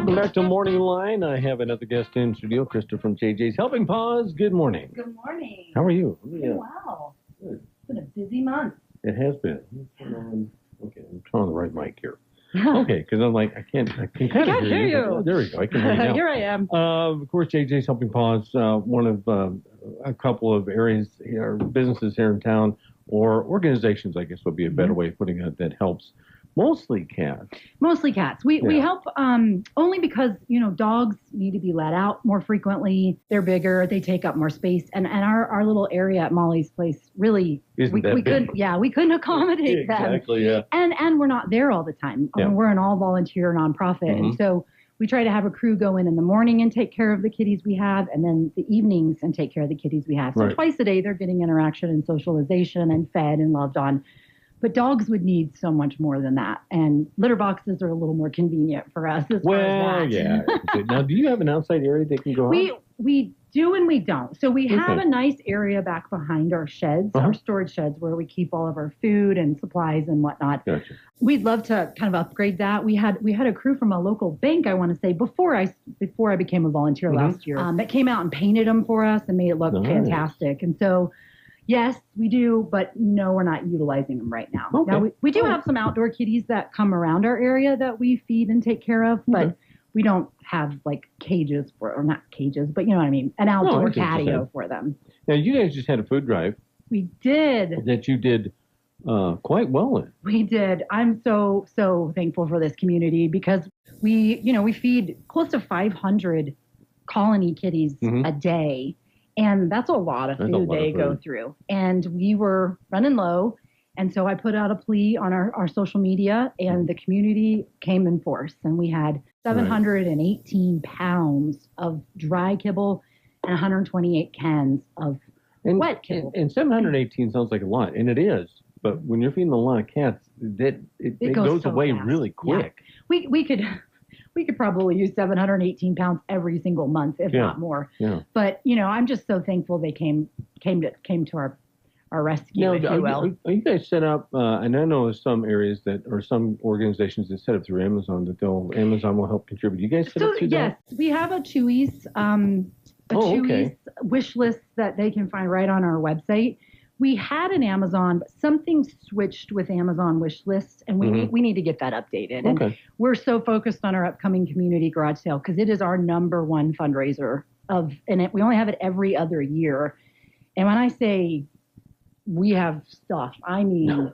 Welcome back to Morning Line. I have another guest in studio, Krista from JJ's Helping Paws. Good morning. Good morning. How are you? Doing well. Good. It's been a busy month. It has been. Okay, I'm trying on the right mic here. Okay, because I'm like, I can kind of hear you. Oh, there we go. I can hear you now. Here I am. Of course, JJ's Helping Paws, one of a couple of areas here, businesses here in town, or organizations, I guess would be a better way of putting it, that helps mostly cats. Mostly cats. We help only because, dogs need to be let out more frequently. They're bigger. They take up more space. And our little area at Molly's place really, we couldn't accommodate them. Exactly, yeah. And we're not there all the time. Yeah. We're an all-volunteer nonprofit. And so we try to have a crew go in the morning and take care of the kitties we have, and then the evenings and take care of the kitties we have. So twice a day, they're getting interaction and socialization and fed and loved on. But dogs would need so much more than that. And litter boxes are a little more convenient for us as far as that. Yeah. Now, do you have an outside area they can go out? We do and we don't. So we have a nice area back behind our sheds, our storage sheds, where we keep all of our food and supplies and whatnot. Gotcha. We'd love to kind of upgrade that. We had a crew from a local bank, I want to say, before I became a volunteer last year, that came out and painted them for us and made it look fantastic. And so, yes, we do, but no, we're not utilizing them right now. Okay. Now, we do have some outdoor kitties that come around our area that we feed and take care of, but we don't have like cages or not cages, but you know what I mean, an outdoor patio for them. Now, you guys just had a food drive. We did. That you did quite well in. We did. I'm so thankful for this community because we feed close to 500 colony kitties a day. And that's a lot of food they go through. And we were running low. And so I put out a plea on our social media, and the community came in force. And we had 718 pounds of dry kibble and 128 cans of wet kibble. And 718 sounds like a lot, and it is. But when you're feeding a lot of cats, it goes so away fast. Really quick. Yeah. We could probably use 718 pounds every single month, if not more. Yeah. But, I'm just so thankful they came to our rescue, now, if you will. Are you guys set up, and I know some areas or some organizations that set up through Amazon, that Amazon will help contribute. You guys set up through that? Yes, we have a Chewy's, wish list that they can find right on our website. We had an Amazon, but something switched with Amazon wish lists, and we need to get that updated. And we're so focused on our upcoming community garage sale because it is our number one fundraiser we only have it every other year. And when I say we have stuff, I mean a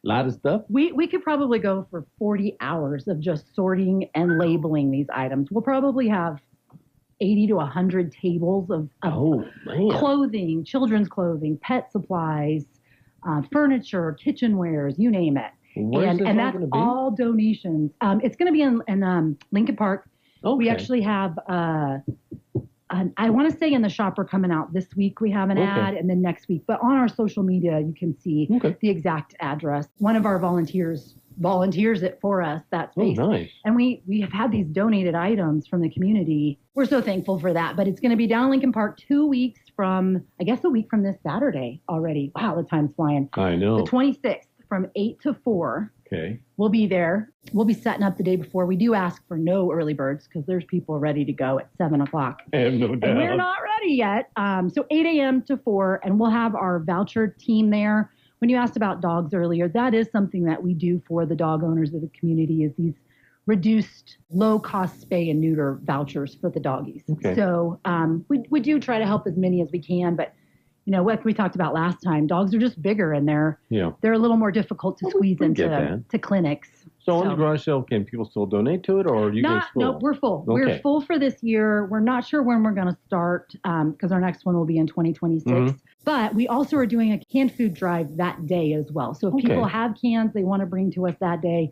lot of stuff. We could probably go for 40 hours of just sorting and labeling these items. We'll probably have 80 to 100 tables of clothing, children's clothing, pet supplies, furniture, kitchenwares, you name it. And that's all donations. It's going to be in Lincoln Park. Okay. We actually have, I want to say in the shopper coming out this week, we have an ad, and then next week. But on our social media, you can see the exact address. One of our volunteers it for us, that space. Oh, nice. And we have had these donated items from the community. We're so thankful for that. But it's going to be down Lincoln Park 2 weeks from, I guess, a week from this Saturday already. Wow, the time's flying. I know. The 26th from 8 to 4. Okay. We'll be there. We'll be setting up the day before. We do ask for no early birds because there's people ready to go at 7 o'clock. I have no doubt. And we're not ready yet. So 8 a.m. to 4, and we'll have our voucher team there. When you asked about dogs earlier, that is something that we do for the dog owners of the community, is these reduced low-cost spay and neuter vouchers for the doggies. Okay. So we do try to help as many as we can, but what we talked about last time, dogs are just bigger, and they're a little more difficult to squeeze into clinics. So on the garage sale, can people still donate to it, or are you guys full? No, we're full. Okay. We're full for this year. We're not sure when we're going to start because our next one will be in 2026. But we also are doing a canned food drive that day as well. So if people have cans they want to bring to us that day,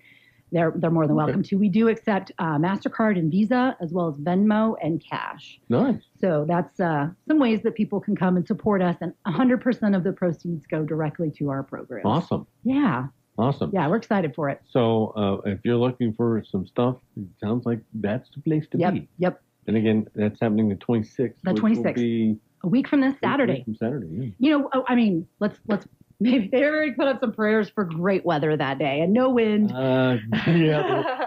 they're more than welcome to. We do accept MasterCard and Visa, as well as Venmo and cash. Nice. So that's some ways that people can come and support us, and 100% of the proceeds go directly to our program. Awesome. Yeah. Awesome. Yeah, we're excited for it. So if you're looking for some stuff, it sounds like that's the place to be. Yep. And again, that's happening the 26th. The 26th. Will be a week from this Saturday. From Saturday, yeah. I mean, let's Maybe they already put up some prayers for great weather that day and no wind. Yeah,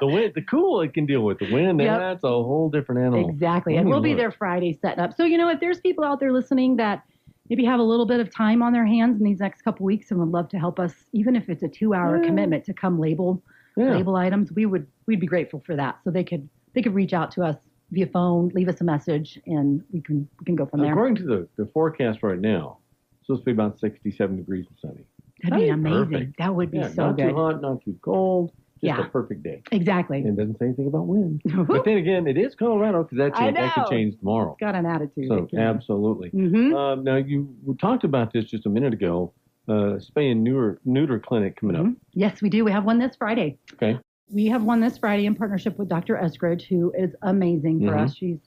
the wind, the cool it can deal with. The wind, Yep. That's a whole different animal. Exactly. And we'll be there Friday setting up. So, if there's people out there listening that maybe have a little bit of time on their hands in these next couple weeks and would love to help us, even if it's a 2-hour commitment to come label items, we'd be grateful for that. So they could reach out to us via phone, leave us a message, and we can go from there. According to the forecast right now, it's supposed to be about 67 degrees and sunny. That'd be amazing. Perfect. That would be so not good. Not too hot, not too cold. Just a perfect day. Exactly. And it doesn't say anything about wind. But then again, it is Colorado because that could change tomorrow. It's got an attitude. So absolutely. Mm-hmm. Now we talked about this just a minute ago. Spay and neuter clinic coming up. Yes, we do. We have one this Friday. Okay. We have one this Friday in partnership with Dr. Eskridge, who is amazing for us. She's,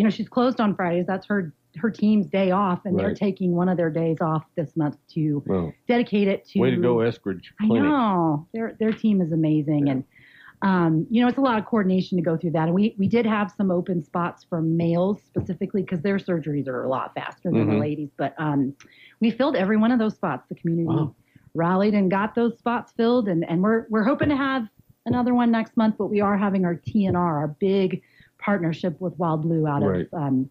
she's closed on Fridays. That's her team's day off, and they're taking one of their days off this month to dedicate it to. Way to go, Eskridge Clinic. I know their team is amazing, and it's a lot of coordination to go through that. And we did have some open spots for males specifically because their surgeries are a lot faster than the ladies. But we filled every one of those spots. The community rallied and got those spots filled, and we're hoping to have another one next month. But we are having our TNR, our big partnership with Wild Blue out of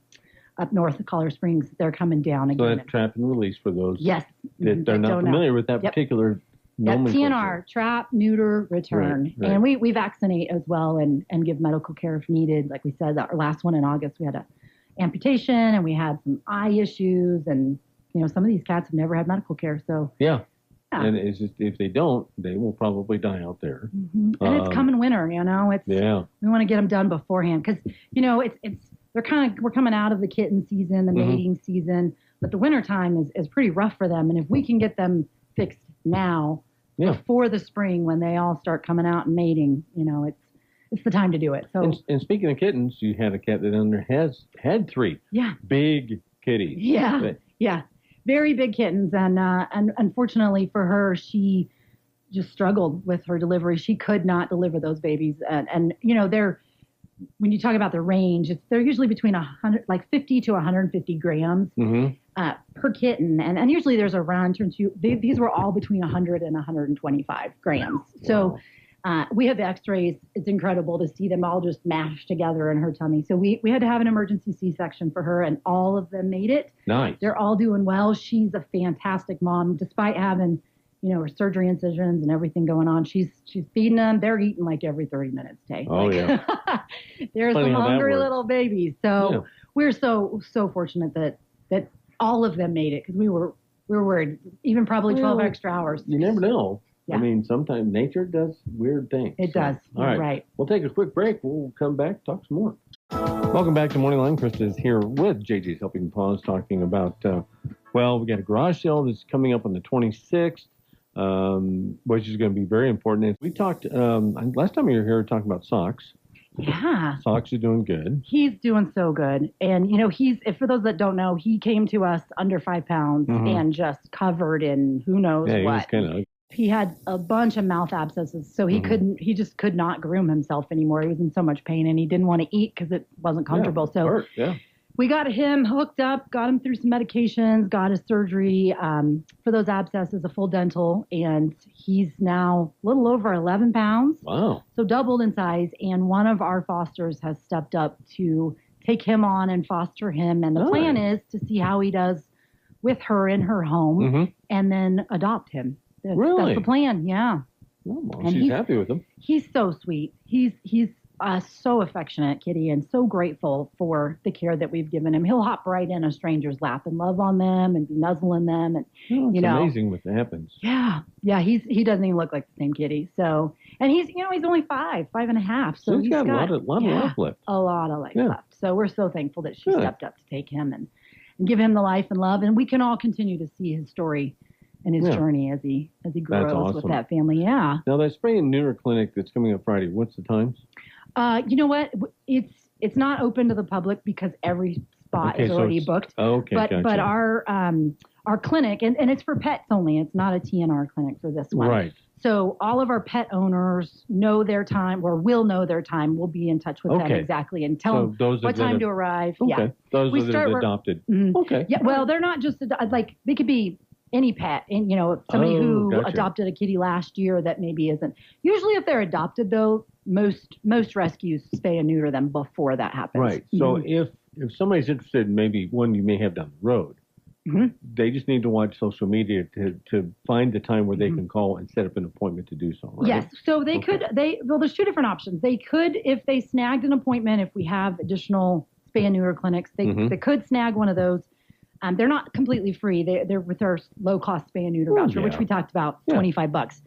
up north of Colorado Springs. They're coming down again. So that's trap and release for those that they're not familiar with that particular nomenclature. TNR, trap, neuter, return. Right. And we vaccinate as well and give medical care if needed. Like we said, our last one in August, we had a amputation and we had some eye issues. And, some of these cats have never had medical care. So and it's just, if they don't, they will probably die out there. And it's coming winter, It's we want to get them done beforehand because, we're coming out of the kitten season, the mating season, but the winter time is pretty rough for them. And if we can get them fixed now, before the spring when they all start coming out and mating, it's the time to do it. So and speaking of kittens, you had a cat that had 3 big kitties. Yeah. Very big kittens, and unfortunately for her, she just struggled with her delivery. She could not deliver those babies, and they're when you talk about the range, they're usually between 50 to 150 grams per kitten, and usually there's a round turn to. These were all between 100 and 125 grams. So we have the X-rays. It's incredible to see them all just mashed together in her tummy. So we had to have an emergency C-section for her, and all of them made it. Nice. They're all doing well. She's a fantastic mom, despite having her surgery incisions and everything going on. She's feeding them. They're eating like every 30 minutes, Tay. Oh, yeah. There's some hungry little babies. So we're so fortunate that all of them made it because we were worried, even probably 12 extra hours. You never know. Yeah. I mean, sometimes nature does weird things. It does. All right. Right. We'll take a quick break. We'll come back, talk some more. Welcome back to Morning Line. Krista is here with JJ's Helping Paws talking about, we got a garage sale that's coming up on the 26th. Which is going to be very important. We talked, last time you were here talking about socks. Yeah. Socks are doing good. He's doing so good. And, for those that don't know, he came to us under 5 pounds and just covered in who knows what. He was kind of. He had a bunch of mouth abscesses, so he just could not groom himself anymore. He was in so much pain and he didn't want to eat because it wasn't comfortable. We got him hooked up, got him through some medications, got his surgery for those abscesses, a full dental, and he's now a little over 11 pounds. Wow. So doubled in size, and one of our fosters has stepped up to take him on and foster him, and the plan is to see how he does with her in her home and then adopt him. That's the plan, yeah. Well, she's happy with him. He's so sweet. He's so affectionate, Kitty, and so grateful for the care that we've given him. He'll hop right in a stranger's lap and love on them and be nuzzling them, and it's amazing what happens. Yeah. He doesn't even look like the same kitty. So, and he's only 5.5. So he's got a lot of life left. A lot of life left. So we're so thankful that she stepped up to take him and give him the life and love, and we can all continue to see his story and his journey as he grows with that family. Yeah. Now that spay and neuter clinic that's coming up Friday, what's the times? You know what? It's not open to the public because every spot is already booked. Okay, but our clinic, and it's for pets only. It's not a TNR clinic for this one. Right. So all of our pet owners know their time, or will know their time. We'll be in touch with them exactly and tell them what time to arrive. Okay. Yeah. Those that are adopted. Okay. Yeah. Well, they're not just they could be any pet, and somebody who gotcha. adopted a kitty last year that maybe isn't. Usually, if they're adopted, though, most rescues spay and neuter them before that happens. Right. So if somebody's interested in maybe one you may have down the road, they just need to watch social media to find the time where they can call and set up an appointment to do so. Right? Yes. So they could. Well, there's two different options. They could, if they snagged an appointment, if we have additional spay and neuter clinics, they could snag one of those. They're not completely free. They're with our low cost spay and neuter voucher, which we talked about, $25.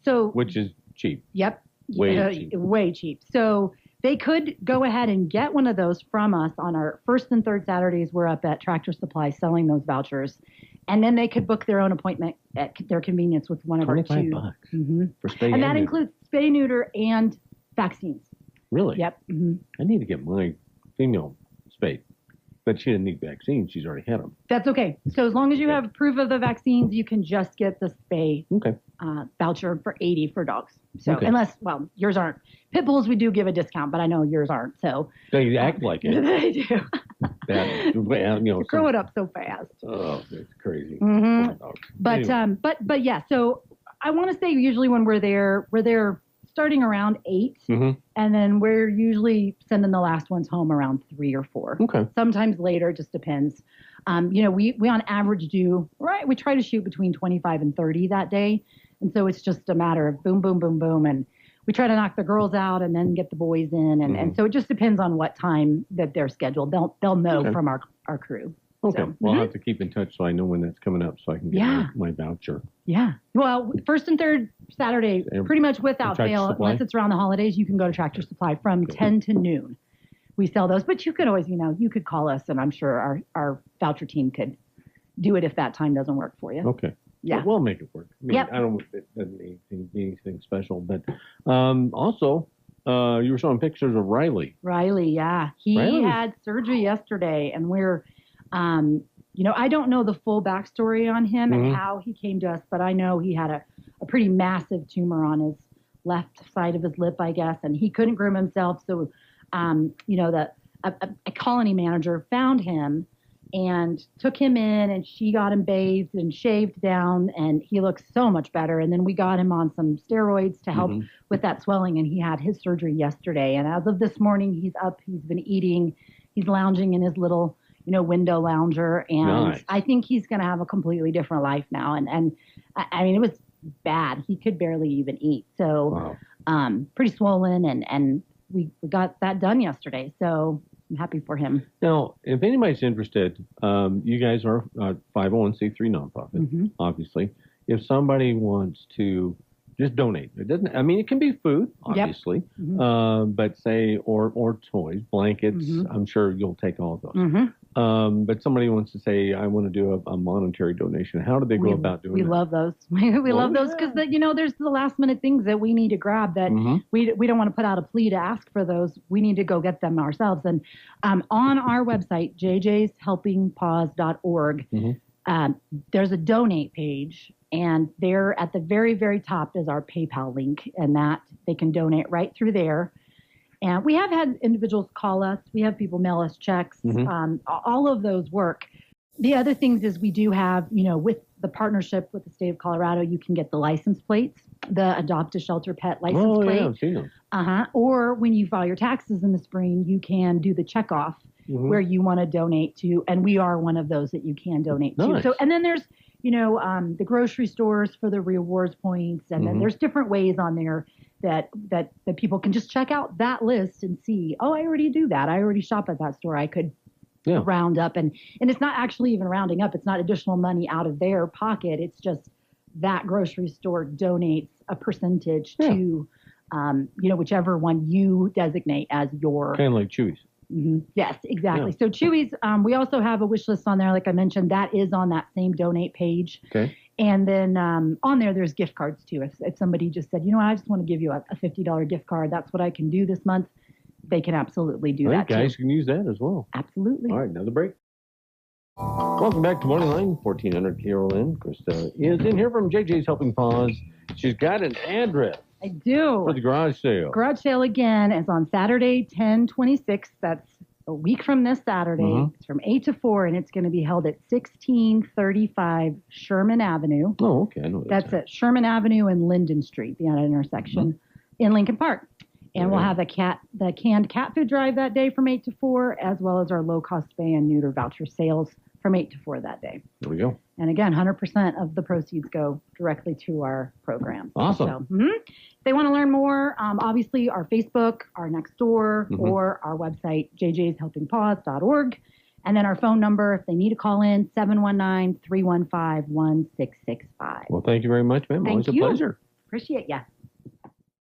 So which is cheap. Yep. Way cheap. Way cheap. So they could go ahead and get one of those from us on our first and third Saturdays. We're up at Tractor Supply selling those vouchers. And then they could book their own appointment at their convenience with one of our two. $25 for spay and that includes spay, neuter, and vaccines. Really? Yep. I need to get my female spayed. But she didn't need vaccines. She's already had them. That's okay. So as long as you have proof of the vaccines, you can just get the spay voucher for $80 for dogs. So unless, yours aren't. Pit bulls, we do give a discount, but I know yours aren't. So they act like it. They do. Grow it up so fast. Oh, it's crazy. But anyway. but yeah. So I want to say usually when we're there starting around 8, and then we're usually sending the last ones home around 3 or 4. Okay. Sometimes later, just depends. We on average we try to shoot between 25 and 30 that day, and so it's just a matter of boom, boom, boom, boom, and we try to knock the girls out and then get the boys in, and so it just depends on what time that they're scheduled. They'll know from our crew. Okay. So, Well, I'll have to keep in touch so I know when that's coming up so I can get my voucher. Yeah. Well, first and third Saturday, pretty much without fail, unless it's around the holidays, you can go to Tractor Supply from 10 to noon. We sell those, but you could always, you could call us, and I'm sure our voucher team could do it if that time doesn't work for you. Okay. Yeah. We'll make it work. I mean, I don't. It doesn't need anything special, but also. You were showing pictures of Riley. Riley, yeah. He had surgery yesterday, and we're, I don't know the full backstory on him and how he came to us, but I know he had a pretty massive tumor on his left side of his lip, I guess, and he couldn't groom himself. So, a colony manager found him and took him in, and she got him bathed and shaved down, and he looks so much better. And then we got him on some steroids to help with that swelling, and he had his surgery yesterday. And as of this morning, he's up, he's been eating, he's lounging in his little, window lounger, and I think he's going to have a completely different life now. And I mean, it was bad. He could barely even eat. So, pretty swollen, and we got that done yesterday. So I'm happy for him. Now, if anybody's interested, you guys are a 501c3 nonprofit, obviously. If somebody wants to just donate, it can be food, obviously, but say, or toys, blankets, I'm sure you'll take all of those. But somebody wants to say, I want to do a monetary donation. How do they go about doing that? We love those. We love those because, there's the last minute things that we need to grab that we don't want to put out a plea to ask for those. We need to go get them ourselves. And on our website, jjshelpingpaws.org, there's a donate page. And there at the very, very top is our PayPal link, and that they can donate right through there. And we have had individuals call us. We have people mail us checks. All of those work. The other things is we do have, with the partnership with the state of Colorado, you can get the license plates, the Adopt a Shelter Pet license plate. I've seen those. Or when you file your taxes in the spring, you can do the checkoff where you want to donate to. And we are one of those that you can donate to. So, and then there's, the grocery stores for the rewards points. And then there's different ways on there that people can just check out that list and see, oh, I already do that. I already shop at that store. I could round up. And it's not actually even rounding up. It's not additional money out of their pocket. It's just that grocery store donates a percentage to, whichever one you designate as your. Kind of like Chewy's. Yes, exactly. So Chewy's, we also have a wish list on there. Like I mentioned, that is on that same donate page. Okay. And then on there's gift cards too. If somebody just said, I just want to give you a $50 gift card, that's what I can do this month, they can absolutely do that guys can use that as well. Absolutely. All right, another break. Welcome back to Morning Line, 1400 KRLN. Krista is in here from JJ's Helping Paws. She's got an address. I do. For the garage sale. Garage sale again is on Saturday, 10/26. That's a week from this Saturday. It's from 8 to 4, and it's going to be held at 1635 Sherman Avenue. Oh, okay. I know that's at Sherman Avenue and Linden Street, the intersection in Lincoln Park. And we'll have the canned cat food drive that day from 8 to 4, as well as our low-cost spay and neuter voucher sales from 8 to 4 that day. There we go. And again, 100% of the proceeds go directly to our program. Awesome. So, if they want to learn more, obviously our Facebook, our Nextdoor, or our website, jjshelpingpaws.org. And then our phone number, if they need to call in, 719-315-1665. Well, thank you very much, ma'am. Always a pleasure. Appreciate ya.